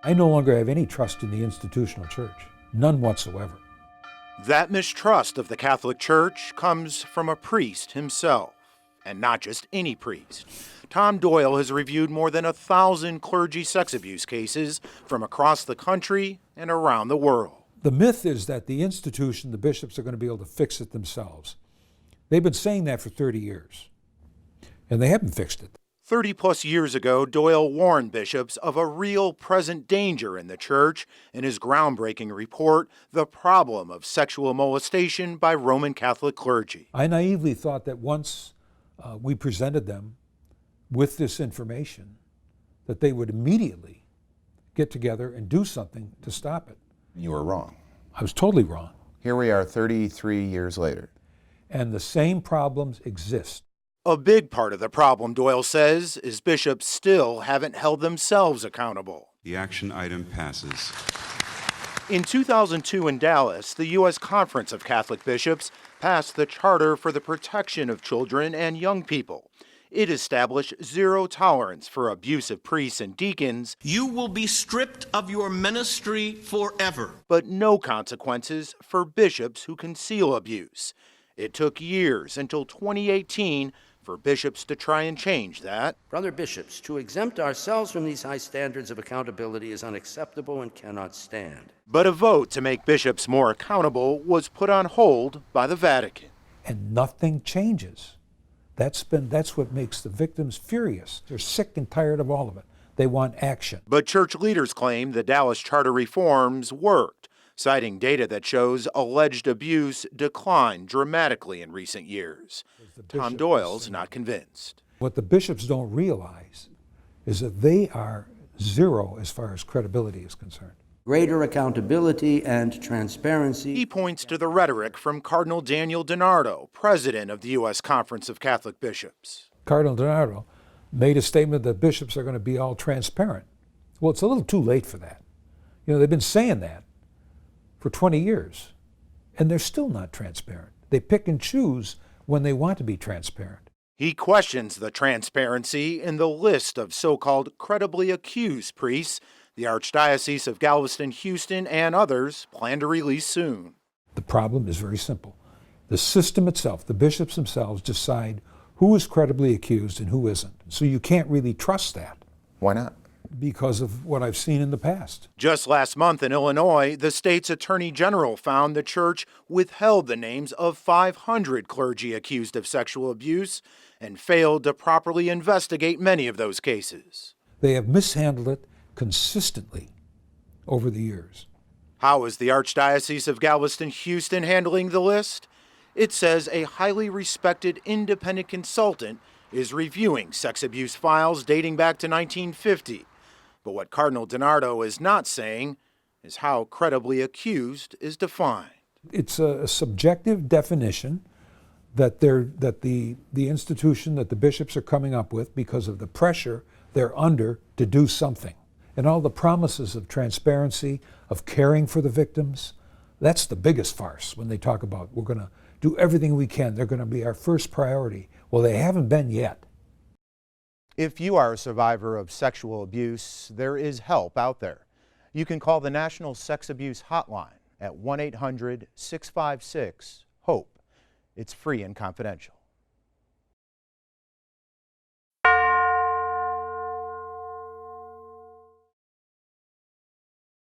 I no longer have any trust in the institutional church, none whatsoever. That mistrust of the Catholic Church comes from a priest himself, and not just any priest. Tom Doyle has reviewed more than 1,000 clergy sex abuse cases from across the country and around the world. The myth is that the institution, the bishops, are going to be able to fix it themselves. They've been saying that for 30 years, and they haven't fixed it. 30-plus years ago, Doyle warned bishops of a real present danger in the church in his groundbreaking report, The Problem of Sexual Molestation by Roman Catholic Clergy. I naively thought that once we presented them with this information, that they would immediately get together and do something to stop it. You were wrong. I was totally wrong. Here we are 33 years later. And the same problems exist. A big part of the problem, Doyle says, is bishops still haven't held themselves accountable. The action item passes. In 2002 in Dallas, the U.S. Conference of Catholic Bishops passed the Charter for the Protection of Children and Young People. It established zero tolerance for abusive priests and deacons. You will be stripped of your ministry forever. But no consequences for bishops who conceal abuse. It took years until 2018 for bishops to try and change that. Brother bishops, to exempt ourselves from these high standards of accountability is unacceptable and cannot stand. But a vote to make bishops more accountable was put on hold by the Vatican. And nothing changes. That's what makes the victims furious. They're sick and tired of all of it. They want action. But church leaders claim the Dallas Charter reforms worked, citing data that shows alleged abuse declined dramatically in recent years. Tom Doyle's not convinced. What the bishops don't realize is that they are zero as far as credibility is concerned. Greater accountability and transparency. He points to the rhetoric from Cardinal Daniel DiNardo, president of the U.S. Conference of Catholic Bishops. Cardinal DiNardo made a statement that bishops are going to be all transparent. Well, it's a little too late for that. You know, they've been saying that for 20 years, and they're still not transparent. They pick and choose when they want to be transparent. He questions the transparency in the list of so-called credibly accused priests the Archdiocese of Galveston, Houston, and others plan to release soon. The problem is very simple. The system itself, the bishops themselves, decide who is credibly accused and who isn't. So you can't really trust that. Why not? Because of what I've seen in the past. Just last month in Illinois, the state's attorney general found the church withheld the names of 500 clergy accused of sexual abuse and failed to properly investigate many of those cases. They have mishandled it consistently over the years. How is the Archdiocese of Galveston, Houston handling the list? It says a highly respected independent consultant is reviewing sex abuse files dating back to 1950. But what Cardinal DiNardo is not saying is how credibly accused is defined. It's a subjective definition that the institution, that the bishops are coming up with because of the pressure they're under to do something. And all the promises of transparency, of caring for the victims, that's the biggest farce when they talk about we're going to do everything we can. They're going to be our first priority. Well, they haven't been yet. If you are a survivor of sexual abuse, there is help out there. You can call the National Sex Abuse Hotline at 1-800-656-HOPE. It's free and confidential.